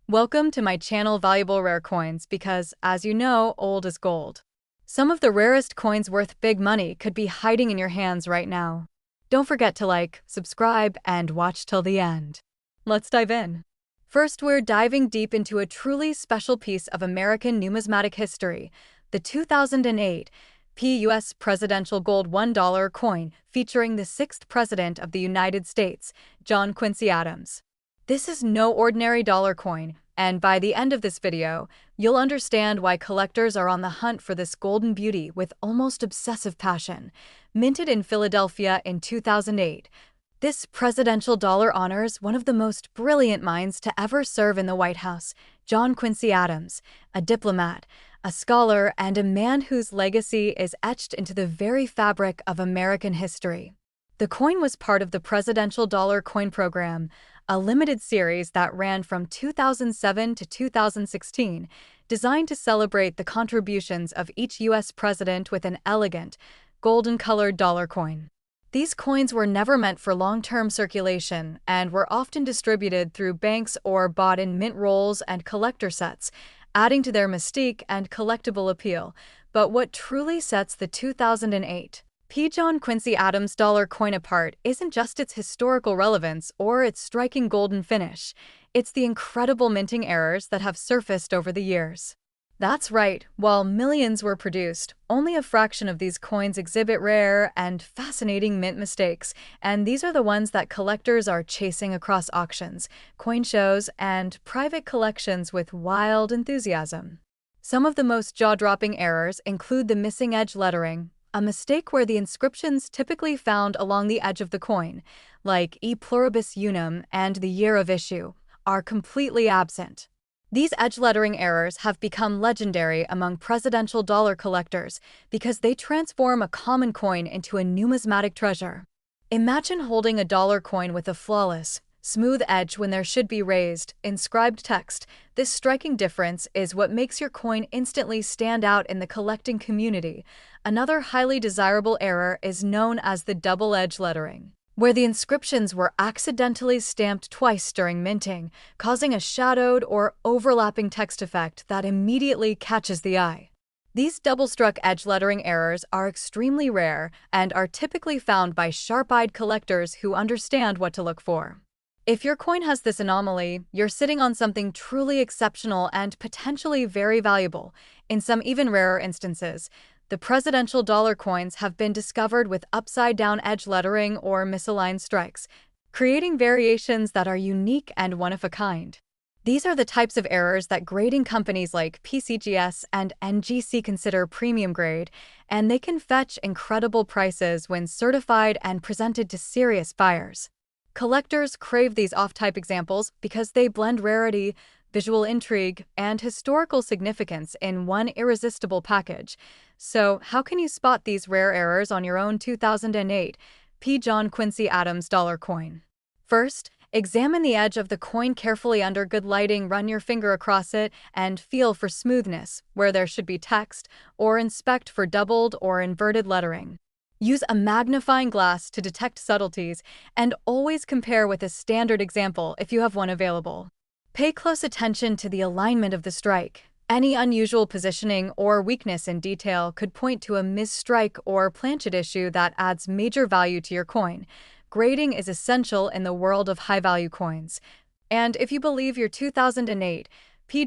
Welcome to my channel Valuable Rare Coins because, as you know, old is gold. Some of the rarest coins worth big money could be hiding in your hands right now. Don't forget to like, subscribe, and watch till the end. Let's dive in. First, we're diving deep into a truly special piece of American numismatic history, the 2008 U.S. Presidential Gold $1 coin featuring the sixth President of the United States, John Quincy Adams. This is no ordinary dollar coin, and by the end of this video, you'll understand why collectors are on the hunt for this golden beauty with almost obsessive passion. Minted in Philadelphia in 2008, this presidential dollar honors one of the most brilliant minds to ever serve in the White House, John Quincy Adams, a diplomat, a scholar, and a man whose legacy is etched into the very fabric of American history. The coin was part of the Presidential Dollar Coin Program, a limited series that ran from 2007 to 2016, designed to celebrate the contributions of each U.S. president with an elegant, golden-colored dollar coin. These coins were never meant for long-term circulation and were often distributed through banks or bought in mint rolls and collector sets, adding to their mystique and collectible appeal. But what truly sets the 2008 John Quincy Adams dollar coin apart isn't just its historical relevance or its striking golden finish, it's the incredible minting errors that have surfaced over the years. That's right, while millions were produced, only a fraction of these coins exhibit rare and fascinating mint mistakes, and these are the ones that collectors are chasing across auctions, coin shows, and private collections with wild enthusiasm. Some of the most jaw-dropping errors include the missing edge lettering, a mistake where the inscriptions typically found along the edge of the coin, like E pluribus unum and the year of issue, are completely absent. These edge lettering errors have become legendary among presidential dollar collectors because they transform a common coin into a numismatic treasure. Imagine holding a dollar coin with a flawless, smooth edge when there should be raised, inscribed text. This striking difference is what makes your coin instantly stand out in the collecting community. Another highly desirable error is known as the double edge lettering, where the inscriptions were accidentally stamped twice during minting, causing a shadowed or overlapping text effect that immediately catches the eye. These double-struck edge lettering errors are extremely rare and are typically found by sharp-eyed collectors who understand what to look for. If your coin has this anomaly, you're sitting on something truly exceptional and potentially very valuable. In some even rarer instances, the presidential dollar coins have been discovered with upside-down edge lettering or misaligned strikes, creating variations that are unique and one-of-a-kind. These are the types of errors that grading companies like PCGS and NGC consider premium grade, and they can fetch incredible prices when certified and presented to serious buyers. Collectors crave these off-type examples because they blend rarity, visual intrigue, and historical significance in one irresistible package. So, how can you spot these rare errors on your own 2008 John Quincy Adams dollar coin? First, examine the edge of the coin carefully under good lighting, run your finger across it, and feel for smoothness where there should be text, or inspect for doubled or inverted lettering. Use a magnifying glass to detect subtleties, and always compare with a standard example if you have one available. Pay close attention to the alignment of the strike. Any unusual positioning or weakness in detail could point to a misstrike or planchet issue that adds major value to your coin. Grading is essential in the world of high-value coins. And if you believe your 2008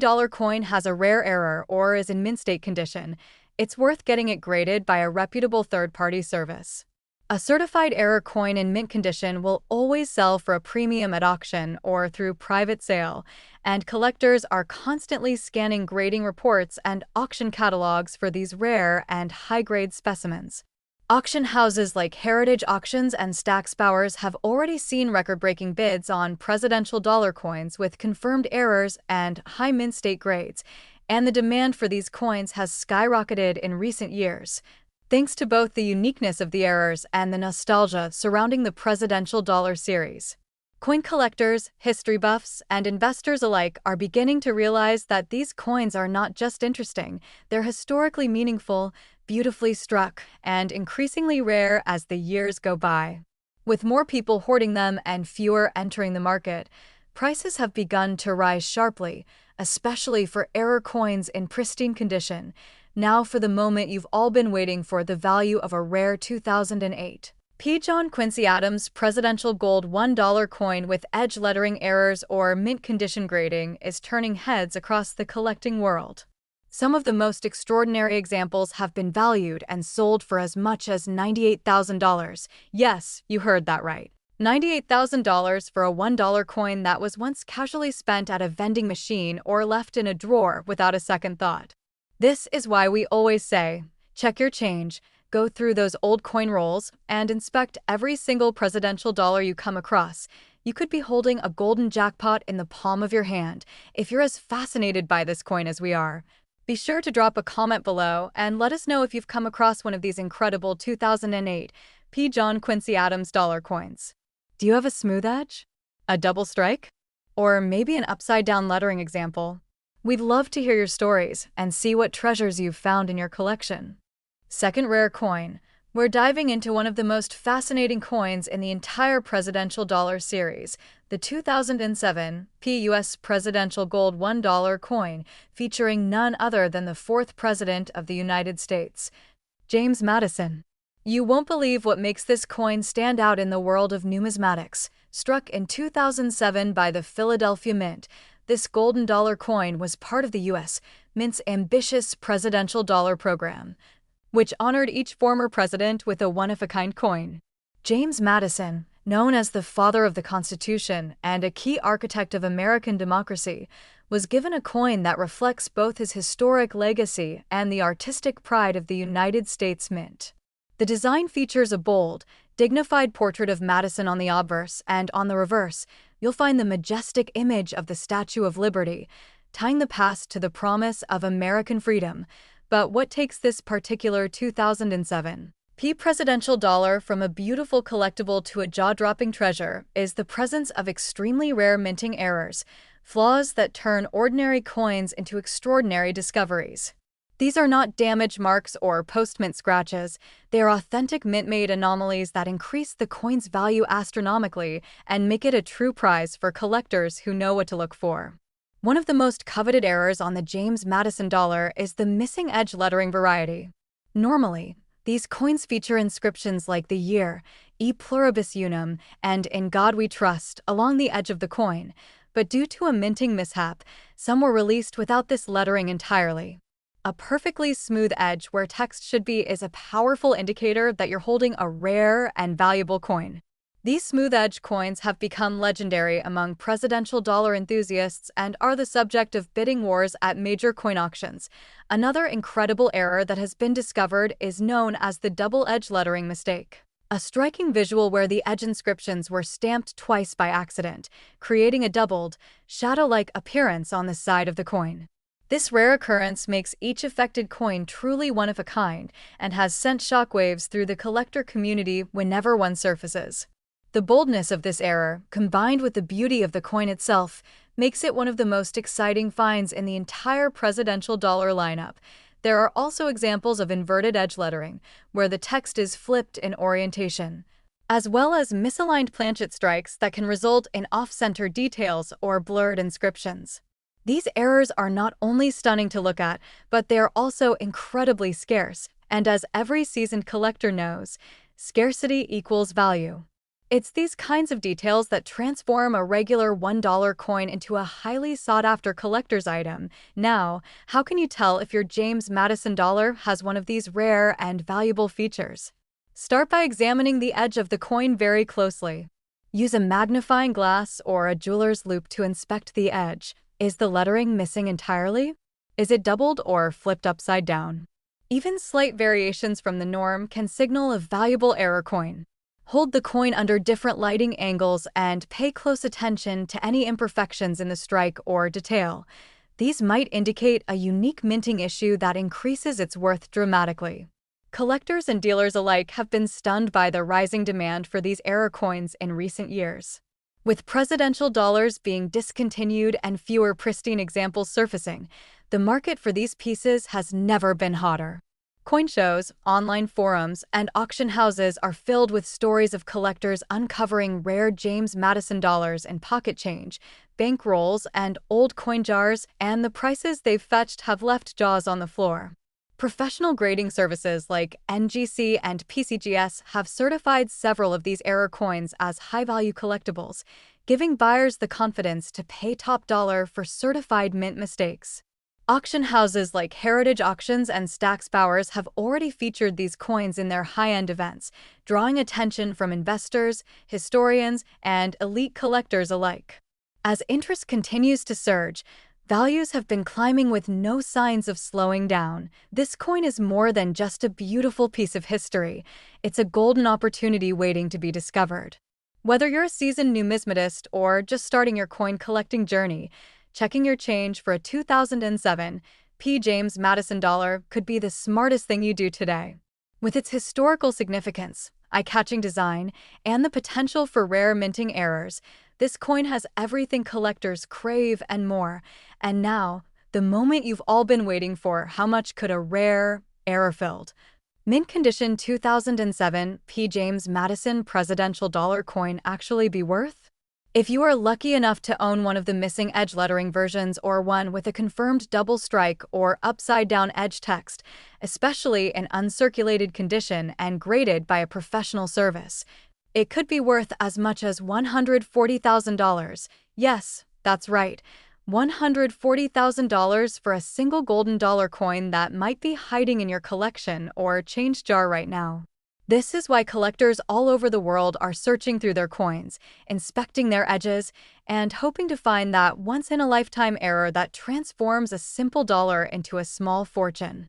dollar coin has a rare error or is in mint state condition, it's worth getting it graded by a reputable third-party service. A certified error coin in mint condition will always sell for a premium at auction or through private sale, and collectors are constantly scanning grading reports and auction catalogs for these rare and high-grade specimens. Auction houses like Heritage Auctions and Stack's Bowers have already seen record-breaking bids on presidential dollar coins with confirmed errors and high mint state grades, and the demand for these coins has skyrocketed in recent years, thanks to both the uniqueness of the errors and the nostalgia surrounding the presidential dollar series. Coin collectors, history buffs, and investors alike are beginning to realize that these coins are not just interesting, they're historically meaningful, beautifully struck, and increasingly rare as the years go by. With more people hoarding them and fewer entering the market, Prices have begun to rise sharply, especially for error coins in pristine condition. Now for the moment you've all been waiting for, the value of a rare 2008 John Quincy Adams presidential gold $1 coin with edge lettering errors or mint condition grading is turning heads across the collecting world. Some of the most extraordinary examples have been valued and sold for as much as $98,000. Yes, you heard that right. $98,000 for a $1 coin that was once casually spent at a vending machine or left in a drawer without a second thought. This is why we always say, check your change, go through those old coin rolls, and inspect every single presidential dollar you come across. You could be holding a golden jackpot in the palm of your hand if you're as fascinated by this coin as we are. Be sure to drop a comment below and let us know if you've come across one of these incredible 2008 John Quincy Adams dollar coins. Do you have a smooth edge? A double strike? Or maybe an upside-down lettering example? We'd love to hear your stories and see what treasures you've found in your collection. Second rare coin. We're diving into one of the most fascinating coins in the entire presidential dollar series, the 2007 U.S. presidential gold $1 coin, featuring none other than the fourth President of the United States, James Madison. You won't believe what makes this coin stand out in the world of numismatics. Struck in 2007 by the Philadelphia Mint, this golden dollar coin was part of the U.S. Mint's ambitious presidential dollar program, which honored each former president with a one-of-a-kind coin. James Madison, known as the father of the Constitution and a key architect of American democracy, was given a coin that reflects both his historic legacy and the artistic pride of the United States Mint. The design features a bold, dignified portrait of Madison on the obverse, and on the reverse, you'll find the majestic image of the Statue of Liberty, tying the past to the promise of American freedom. But what takes this particular 2007 presidential dollar from a beautiful collectible to a jaw-dropping treasure is the presence of extremely rare minting errors, flaws that turn ordinary coins into extraordinary discoveries. These are not damage marks or post-mint scratches. They are authentic mint-made anomalies that increase the coin's value astronomically and make it a true prize for collectors who know what to look for. One of the most coveted errors on the James Madison dollar is the missing edge lettering variety. Normally, these coins feature inscriptions like "The Year," "E Pluribus Unum," and "In God We Trust" along the edge of the coin, but due to a minting mishap, some were released without this lettering entirely. A perfectly smooth edge where text should be is a powerful indicator that you're holding a rare and valuable coin. These smooth-edge coins have become legendary among presidential dollar enthusiasts and are the subject of bidding wars at major coin auctions. Another incredible error that has been discovered is known as the double-edge lettering mistake, a striking visual where the edge inscriptions were stamped twice by accident, creating a doubled, shadow-like appearance on the side of the coin. This rare occurrence makes each affected coin truly one of a kind and has sent shockwaves through the collector community whenever one surfaces. The boldness of this error, combined with the beauty of the coin itself, makes it one of the most exciting finds in the entire presidential dollar lineup. There are also examples of inverted edge lettering, where the text is flipped in orientation, as well as misaligned planchet strikes that can result in off-center details or blurred inscriptions. These errors are not only stunning to look at, but they are also incredibly scarce, and as every seasoned collector knows, scarcity equals value. It's these kinds of details that transform a regular $1 coin into a highly sought-after collector's item. Now, how can you tell if your James Madison dollar has one of these rare and valuable features? Start by examining the edge of the coin very closely. Use a magnifying glass or a jeweler's loupe to inspect the edge. Is the lettering missing entirely? Is it doubled or flipped upside down? Even slight variations from the norm can signal a valuable error coin. Hold the coin under different lighting angles and pay close attention to any imperfections in the strike or detail. These might indicate a unique minting issue that increases its worth dramatically. Collectors and dealers alike have been stunned by the rising demand for these error coins in recent years. With presidential dollars being discontinued and fewer pristine examples surfacing, the market for these pieces has never been hotter. Coin shows, online forums, and auction houses are filled with stories of collectors uncovering rare James Madison dollars and pocket change, bank rolls, and old coin jars, and the prices they've fetched have left jaws on the floor. Professional grading services like NGC and PCGS have certified several of these error coins as high-value collectibles, giving buyers the confidence to pay top dollar for certified mint mistakes. Auction houses like Heritage Auctions and Stack's Bowers have already featured these coins in their high-end events, drawing attention from investors, historians, and elite collectors alike. As interest continues to surge, values have been climbing with no signs of slowing down. This coin is more than just a beautiful piece of history. It's a golden opportunity waiting to be discovered. Whether you're a seasoned numismatist or just starting your coin collecting journey, checking your change for a 2007 James Madison dollar could be the smartest thing you do today. With its historical significance, eye-catching design, and the potential for rare minting errors, this coin has everything collectors crave and more. And now, the moment you've all been waiting for: how much could a rare, error-filled, mint condition 2007 James Madison presidential dollar coin actually be worth? If you are lucky enough to own one of the missing edge lettering versions or one with a confirmed double strike or upside-down edge text, especially in uncirculated condition and graded by a professional service, it could be worth as much as $140,000. Yes, that's right, $140,000 for a single golden dollar coin that might be hiding in your collection or change jar right now. This is why collectors all over the world are searching through their coins, inspecting their edges, and hoping to find that once-in-a-lifetime error that transforms a simple dollar into a small fortune.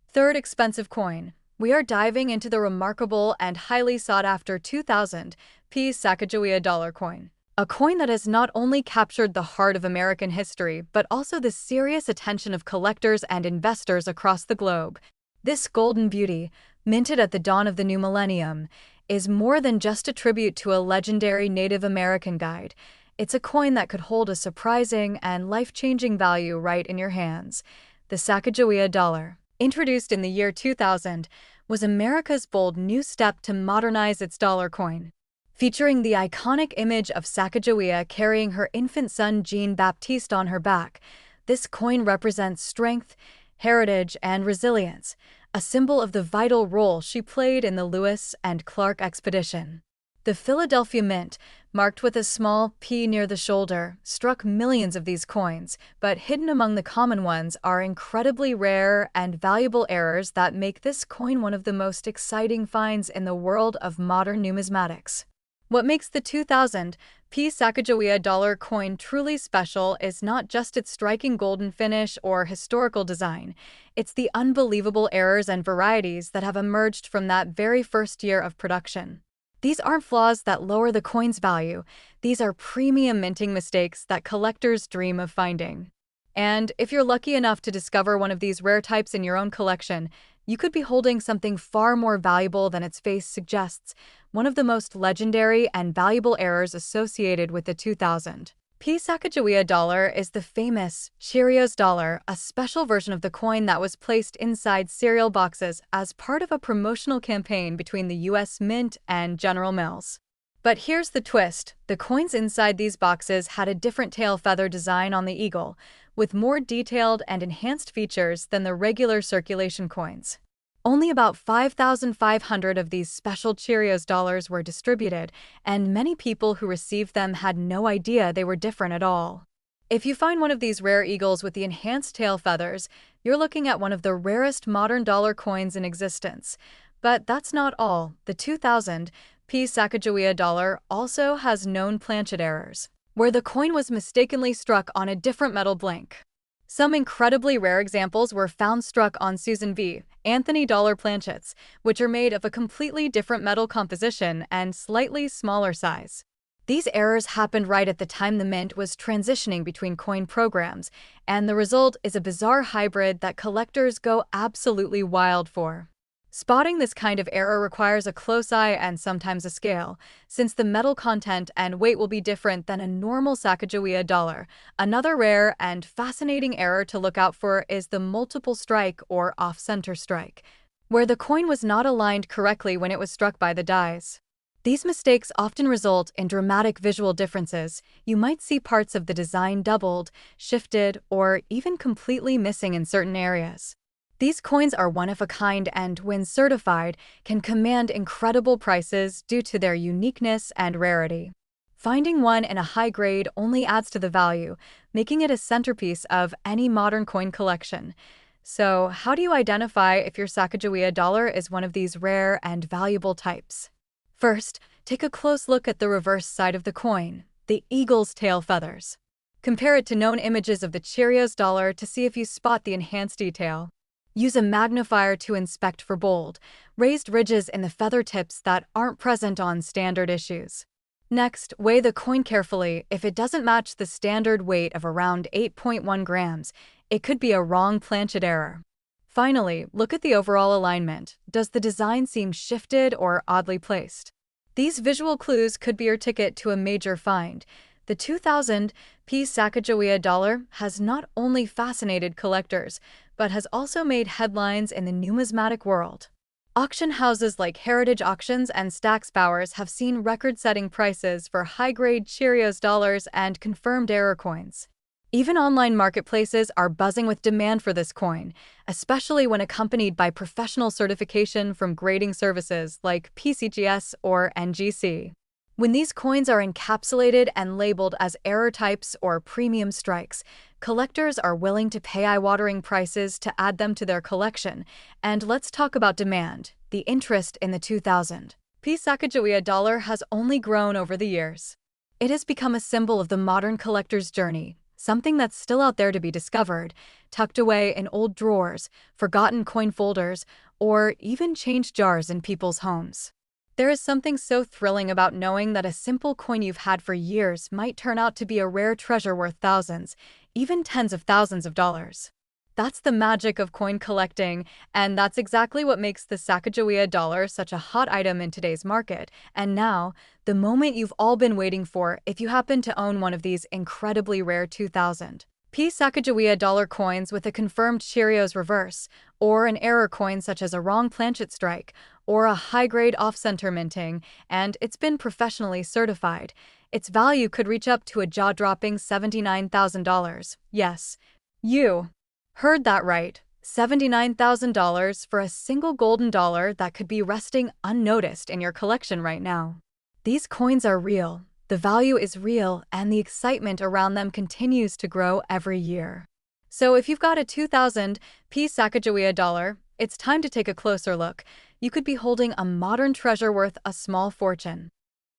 Third expensive coin. We are diving into the remarkable and highly sought-after 2000 Sacagawea dollar coin. A coin that has not only captured the heart of American history, but also the serious attention of collectors and investors across the globe. This golden beauty, minted at the dawn of the new millennium, is more than just a tribute to a legendary Native American guide. It's a coin that could hold a surprising and life-changing value right in your hands. The Sacagawea Dollar, introduced in the year 2000, was America's bold new step to modernize its dollar coin. Featuring the iconic image of Sacagawea carrying her infant son Jean-Baptiste on her back, this coin represents strength, heritage, and resilience, a symbol of the vital role she played in the Lewis and Clark expedition. The Philadelphia Mint, marked with a small P near the shoulder, struck millions of these coins, but hidden among the common ones are incredibly rare and valuable errors that make this coin one of the most exciting finds in the world of modern numismatics. What makes the 2000 Sacagawea dollar coin truly special is not just its striking golden finish or historical design, it's the unbelievable errors and varieties that have emerged from that very first year of production. These aren't flaws that lower the coin's value, these are premium minting mistakes that collectors dream of finding. And if you're lucky enough to discover one of these rare types in your own collection, you could be holding something far more valuable than its face suggests, one of the most legendary and valuable errors associated with the 2000 Sacagawea dollar is the famous Cheerios dollar, a special version of the coin that was placed inside cereal boxes as part of a promotional campaign between the U.S. Mint and General Mills. But here's the twist: the coins inside these boxes had a different tail feather design on the eagle, with more detailed and enhanced features than the regular circulation coins. Only about 5,500 of these special Cheerios dollars were distributed, and many people who received them had no idea they were different at all. If you find one of these rare eagles with the enhanced tail feathers, you're looking at one of the rarest modern dollar coins in existence. But that's not all. The 2000 Sacagawea dollar also has known planchet errors, where the coin was mistakenly struck on a different metal blank. Some incredibly rare examples were found struck on Susan V. Anthony dollar planchets, which are made of a completely different metal composition and slightly smaller size. These errors happened right at the time the mint was transitioning between coin programs, and the result is a bizarre hybrid that collectors go absolutely wild for. Spotting this kind of error requires a close eye and sometimes a scale, since the metal content and weight will be different than a normal Sacagawea dollar. Another rare and fascinating error to look out for is the multiple strike or off-center strike. where the coin was not aligned correctly when it was struck by the dies. These mistakes often result in dramatic visual differences. You might see parts of the design doubled, shifted, or even completely missing in certain areas. These coins are one of a kind and, when certified, can command incredible prices due to their uniqueness and rarity. Finding one in a high grade only adds to the value, making it a centerpiece of any modern coin collection. So, how do you identify if your Sacagawea dollar is one of these rare and valuable types? First, take a close look at the reverse side of the coin, the eagle's tail feathers. Compare it to known images of the Cheerios dollar to see if you spot the enhanced detail. Use a magnifier to inspect for bold, raised ridges in the feather tips that aren't present on standard issues. Next, weigh the coin carefully. If it doesn't match the standard weight of around 8.1 grams, it could be a wrong planchet error. Finally, look at the overall alignment. Does the design seem shifted or oddly placed? These visual clues could be your ticket to a major find. The 2000 Sacagawea dollar has not only fascinated collectors, but has also made headlines in the numismatic world. Auction houses like Heritage Auctions and Stack's Bowers have seen record-setting prices for high-grade Cheerios dollars and confirmed error coins. Even online marketplaces are buzzing with demand for this coin, especially when accompanied by professional certification from grading services like PCGS or NGC. When these coins are encapsulated and labeled as error types or premium strikes, collectors are willing to pay eye-watering prices to add them to their collection. And let's talk about demand. The interest in the 2000 Sacagawea dollar has only grown over the years. It has become a symbol of the modern collector's journey, something that's still out there to be discovered, tucked away in old drawers, forgotten coin folders, or even change jars in people's homes. There is something so thrilling about knowing that a simple coin you've had for years might turn out to be a rare treasure worth thousands, even tens of thousands of dollars. That's the magic of coin collecting, and that's exactly what makes the Sacagawea dollar such a hot item in today's market. And now, the moment you've all been waiting for if you happen to own one of these incredibly rare 2000 Sacagawea dollar coins with a confirmed Cheerios reverse, or an error coin such as a wrong planchet strike, or a high-grade off-center minting, and it's been professionally certified. Its value could reach up to a jaw-dropping $79,000. Yes, you heard that right. $79,000 for a single golden dollar that could be resting unnoticed in your collection right now. These coins are real. The value is real, and the excitement around them continues to grow every year. So if you've got a 2000 Sacagawea dollar, it's time to take a closer look. You could be holding a modern treasure worth a small fortune.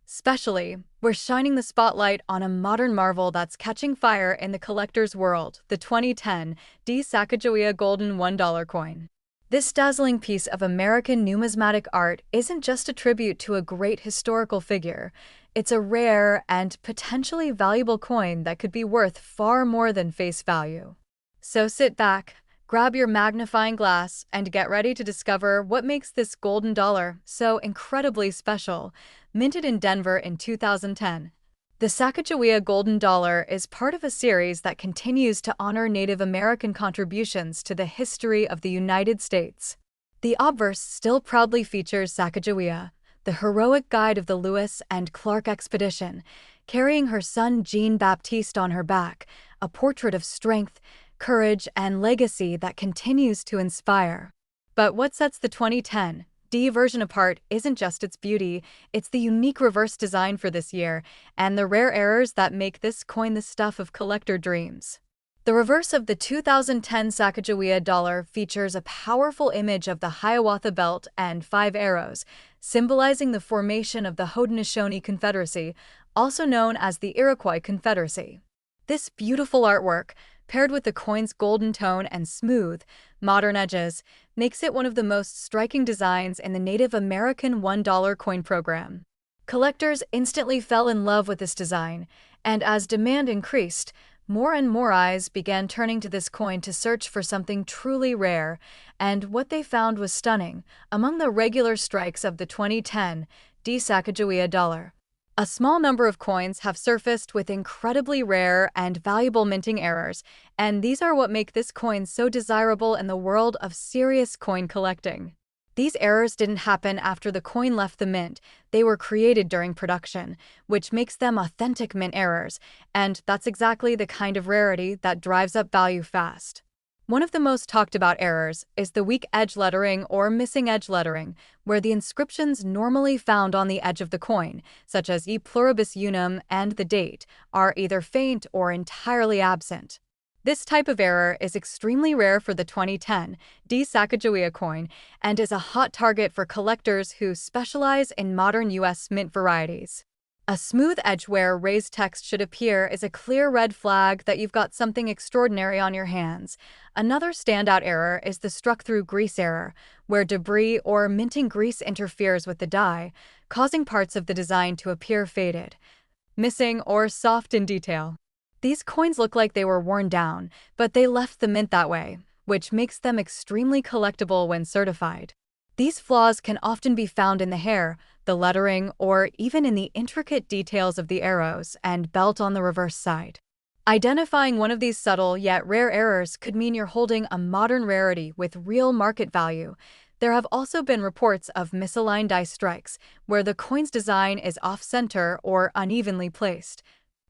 Especially, we're shining the spotlight on a modern marvel that's catching fire in the collector's world, the 2010 D Sacagawea golden $1 coin. This dazzling piece of American numismatic art isn't just a tribute to a great historical figure. It's a rare and potentially valuable coin that could be worth far more than face value. So sit back, grab your magnifying glass, and get ready to discover what makes this golden dollar so incredibly special. Minted in Denver in 2010. The Sacagawea Golden Dollar is part of a series that continues to honor Native American contributions to the history of the United States. The obverse still proudly features Sacagawea, the heroic guide of the Lewis and Clark expedition, carrying her son Jean-Baptiste on her back, a portrait of strength, courage, and legacy that continues to inspire. But what sets the 2010 D version apart isn't just its beauty, it's the unique reverse design for this year, and the rare errors that make this coin the stuff of collector dreams. The reverse of the 2010 Sacagawea dollar features a powerful image of the Hiawatha Belt and 5 arrows, symbolizing the formation of the Haudenosaunee Confederacy, also known as the Iroquois Confederacy. This beautiful artwork, paired with the coin's golden tone and smooth, modern edges, makes it one of the most striking designs in the Native American $1 coin program. Collectors instantly fell in love with this design, and as demand increased, more and more eyes began turning to this coin to search for something truly rare, and what they found was stunning. Among the regular strikes of the 2010 D Sacagawea dollar, a small number of coins have surfaced with incredibly rare and valuable minting errors, and these are what make this coin so desirable in the world of serious coin collecting. These errors didn't happen after the coin left the mint, they were created during production, which makes them authentic mint errors, and that's exactly the kind of rarity that drives up value fast. One of the most talked about errors is the weak edge lettering or missing edge lettering, where the inscriptions normally found on the edge of the coin, such as E pluribus unum and the date, are either faint or entirely absent. This type of error is extremely rare for the 2010 D Sacagawea coin and is a hot target for collectors who specialize in modern U.S. mint varieties. A smooth edge where raised text should appear is a clear red flag that you've got something extraordinary on your hands. Another standout error is the struck-through grease error, where debris or minting grease interferes with the die, causing parts of the design to appear faded, missing, or soft in detail. These coins look like they were worn down, but they left the mint that way, which makes them extremely collectible when certified. These flaws can often be found in the hair, the lettering, or even in the intricate details of the arrows and belt on the reverse side. Identifying one of these subtle yet rare errors could mean you're holding a modern rarity with real market value. There have also been reports of misaligned die strikes, where the coin's design is off-center or unevenly placed,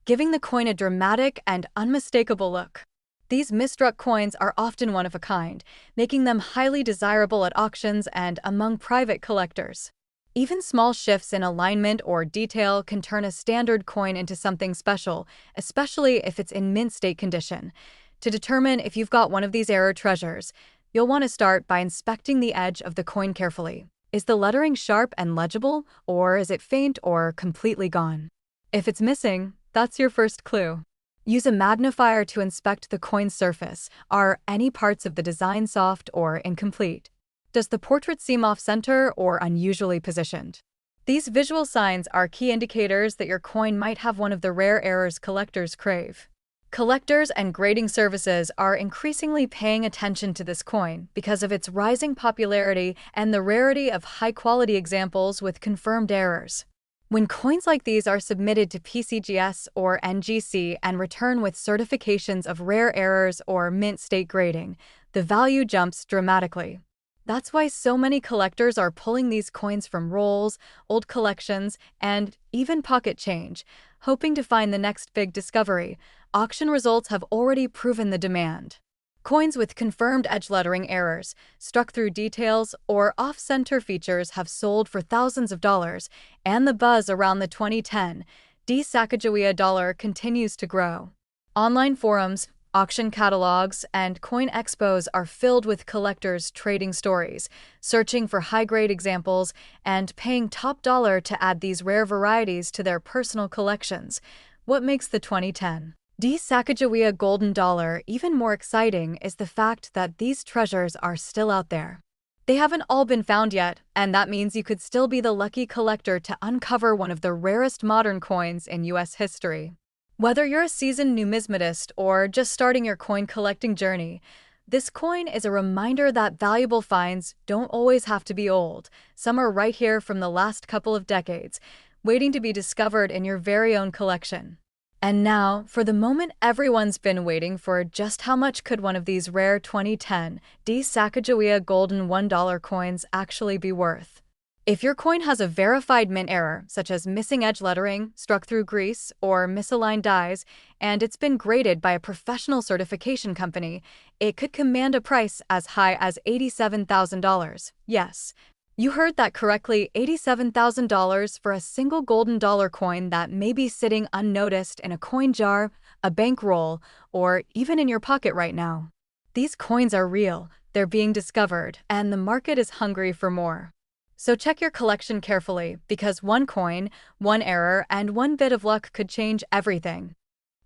giving the coin a dramatic and unmistakable look. These misstruck coins are often one of a kind, making them highly desirable at auctions and among private collectors. Even small shifts in alignment or detail can turn a standard coin into something special, especially if it's in mint state condition. To determine if you've got one of these error treasures, you'll want to start by inspecting the edge of the coin carefully. Is the lettering sharp and legible, or is it faint or completely gone? If it's missing, that's your first clue. Use a magnifier to inspect the coin's surface. Are any parts of the design soft or incomplete? Does the portrait seem off-center or unusually positioned? These visual signs are key indicators that your coin might have one of the rare errors collectors crave. Collectors and grading services are increasingly paying attention to this coin because of its rising popularity and the rarity of high-quality examples with confirmed errors. When coins like these are submitted to PCGS or NGC and return with certifications of rare errors or mint state grading, the value jumps dramatically. That's why so many collectors are pulling these coins from rolls, old collections, and even pocket change, hoping to find the next big discovery. Auction results have already proven the demand. Coins with confirmed edge lettering errors, struck-through details, or off-center features have sold for thousands of dollars, and the buzz around the 2010 D Sacagawea Dollar continues to grow. Online forums, auction catalogs, and coin expos are filled with collectors trading stories, searching for high-grade examples, and paying top dollar to add these rare varieties to their personal collections. What makes the 2010 D Sacagawea Golden Dollar even more exciting is the fact that these treasures are still out there. They haven't all been found yet, and that means you could still be the lucky collector to uncover one of the rarest modern coins in U.S. history. Whether you're a seasoned numismatist or just starting your coin collecting journey, this coin is a reminder that valuable finds don't always have to be old. Some are right here from the last couple of decades, waiting to be discovered in your very own collection. And now, for the moment everyone's been waiting for, just how much could one of these rare 2010 D Sacagawea Golden $1 coins actually be worth? If your coin has a verified mint error, such as missing edge lettering, struck-through grease, or misaligned dies, and it's been graded by a professional certification company, it could command a price as high as $87,000. Yes, you heard that correctly, $87,000 for a single golden dollar coin that may be sitting unnoticed in a coin jar, a bankroll, or even in your pocket right now. These coins are real, they're being discovered, and the market is hungry for more. So check your collection carefully, because one coin, one error, and one bit of luck could change everything.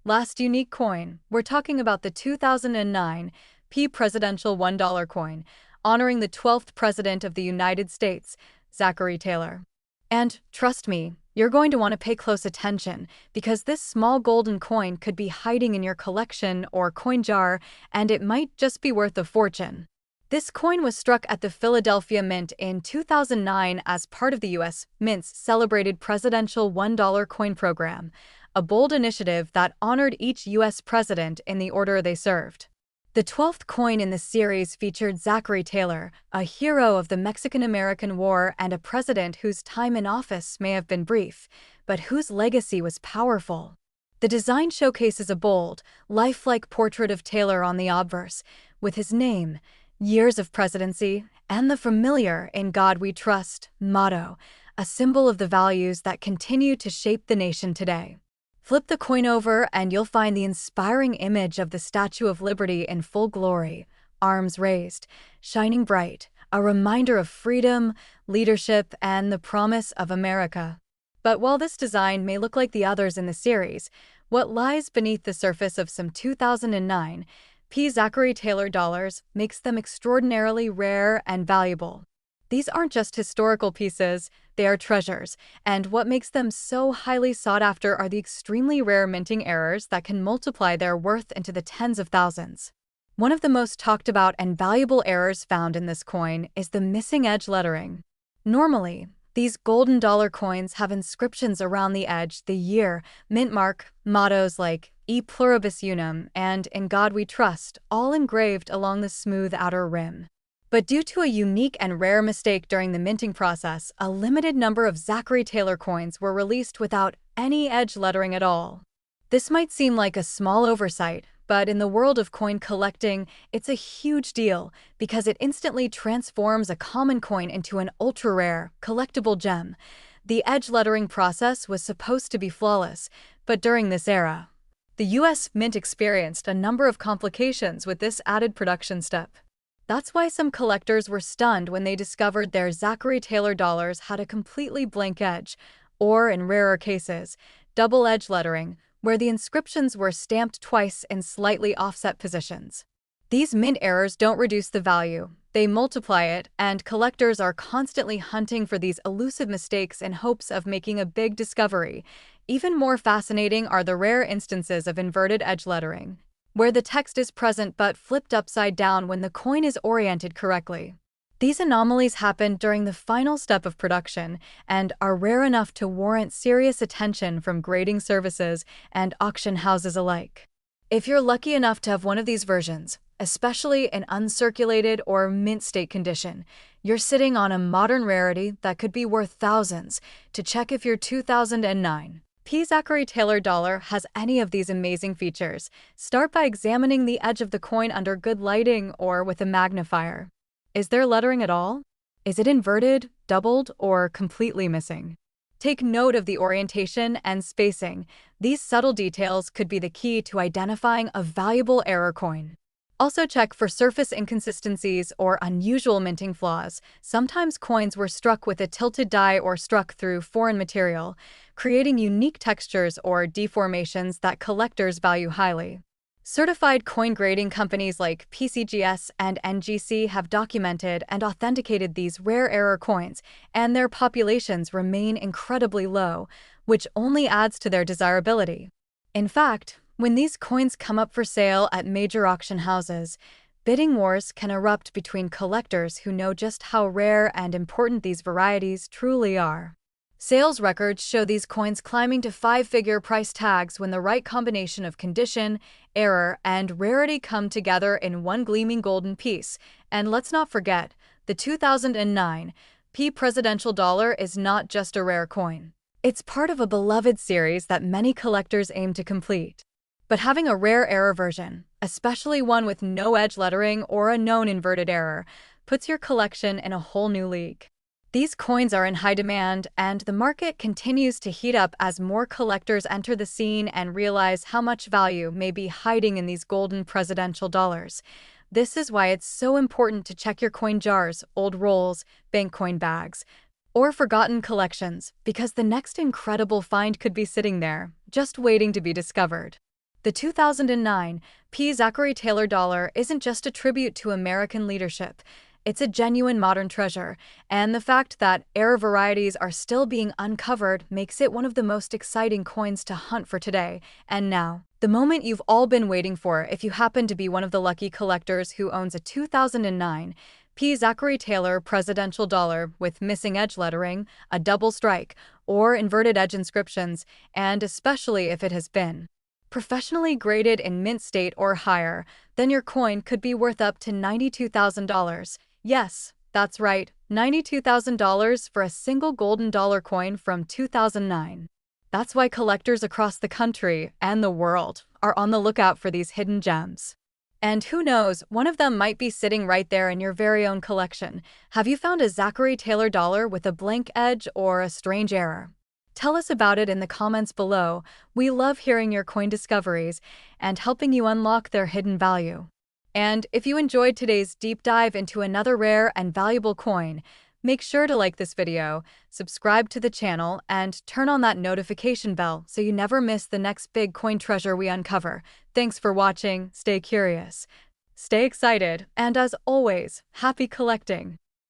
Last unique coin, we're talking about the 2009 Presidential $1 coin, honoring the 12th President of the United States, Zachary Taylor. And trust me, you're going to want to pay close attention, because this small golden coin could be hiding in your collection or coin jar, and it might just be worth a fortune. This coin was struck at the Philadelphia Mint in 2009 as part of the U.S. Mint's celebrated Presidential $1 coin program, a bold initiative that honored each U.S. president in the order they served. The 12th coin in the series featured Zachary Taylor, a hero of the Mexican-American War and a president whose time in office may have been brief, but whose legacy was powerful. The design showcases a bold, lifelike portrait of Taylor on the obverse, with his name, years of presidency, and the familiar "In God We Trust" motto, a symbol of the values that continue to shape the nation today. Flip the coin over and you'll find the inspiring image of the Statue of Liberty in full glory, arms raised, shining bright, a reminder of freedom, leadership, and the promise of America. But while this design may look like the others in the series, what lies beneath the surface of some 2009 Zachary Taylor dollars makes them extraordinarily rare and valuable. These aren't just historical pieces, they are treasures, and what makes them so highly sought after are the extremely rare minting errors that can multiply their worth into the tens of thousands. One of the most talked about and valuable errors found in this coin is the missing edge lettering. Normally, these golden dollar coins have inscriptions around the edge, the year, mint mark, mottos like E pluribus unum and In God We Trust, all engraved along the smooth outer rim. But due to a unique and rare mistake during the minting process, a limited number of Zachary Taylor coins were released without any edge lettering at all. This might seem like a small oversight, but in the world of coin collecting, it's a huge deal because it instantly transforms a common coin into an ultra-rare, collectible gem. The edge lettering process was supposed to be flawless, but during this era, the U.S. Mint experienced a number of complications with this added production step. That's why some collectors were stunned when they discovered their Zachary Taylor dollars had a completely blank edge, or in rarer cases, double edge lettering, where the inscriptions were stamped twice in slightly offset positions. These mint errors don't reduce the value, they multiply it, and collectors are constantly hunting for these elusive mistakes in hopes of making a big discovery. Even more fascinating are the rare instances of inverted edge lettering, where the text is present but flipped upside down when the coin is oriented correctly. These anomalies happen during the final step of production and are rare enough to warrant serious attention from grading services and auction houses alike. If you're lucky enough to have one of these versions, especially in uncirculated or mint state condition, you're sitting on a modern rarity that could be worth thousands. To check if your 2009 Zachary Taylor dollar has any of these amazing features, start by examining the edge of the coin under good lighting or with a magnifier. Is there lettering at all? Is it inverted, doubled, or completely missing? Take note of the orientation and spacing. These subtle details could be the key to identifying a valuable error coin. Also check for surface inconsistencies or unusual minting flaws. Sometimes coins were struck with a tilted die or struck through foreign material, creating unique textures or deformations that collectors value highly. Certified coin grading companies like PCGS and NGC have documented and authenticated these rare error coins, and their populations remain incredibly low, which only adds to their desirability. In fact, when these coins come up for sale at major auction houses, bidding wars can erupt between collectors who know just how rare and important these varieties truly are. Sales records show these coins climbing to five-figure price tags when the right combination of condition, error, and rarity come together in one gleaming golden piece. And let's not forget, the 2009 presidential dollar is not just a rare coin. It's part of a beloved series that many collectors aim to complete. But having a rare error version, especially one with no edge lettering or a known inverted error, puts your collection in a whole new league. These coins are in high demand, and the market continues to heat up as more collectors enter the scene and realize how much value may be hiding in these golden presidential dollars. This is why it's so important to check your coin jars, old rolls, bank coin bags, or forgotten collections, because the next incredible find could be sitting there, just waiting to be discovered. The 2009 Zachary Taylor dollar isn't just a tribute to American leadership. It's a genuine modern treasure, and the fact that error varieties are still being uncovered makes it one of the most exciting coins to hunt for today. And now, the moment you've all been waiting for if you happen to be one of the lucky collectors who owns a 2009 Zachary Taylor presidential dollar with missing edge lettering, a double strike, or inverted edge inscriptions, and especially if it has been Professionally graded in mint state or higher, then your coin could be worth up to $92,000. Yes, that's right, $92,000 for a single golden dollar coin from 2009. That's why collectors across the country and the world are on the lookout for these hidden gems. And who knows, one of them might be sitting right there in your very own collection. Have you found a Zachary Taylor dollar with a blank edge or a strange error? Tell us about it in the comments below. We love hearing your coin discoveries and helping you unlock their hidden value. And if you enjoyed today's deep dive into another rare and valuable coin, make sure to like this video, subscribe to the channel, and turn on that notification bell so you never miss the next big coin treasure we uncover. Thanks for watching, stay curious, stay excited, and as always, happy collecting!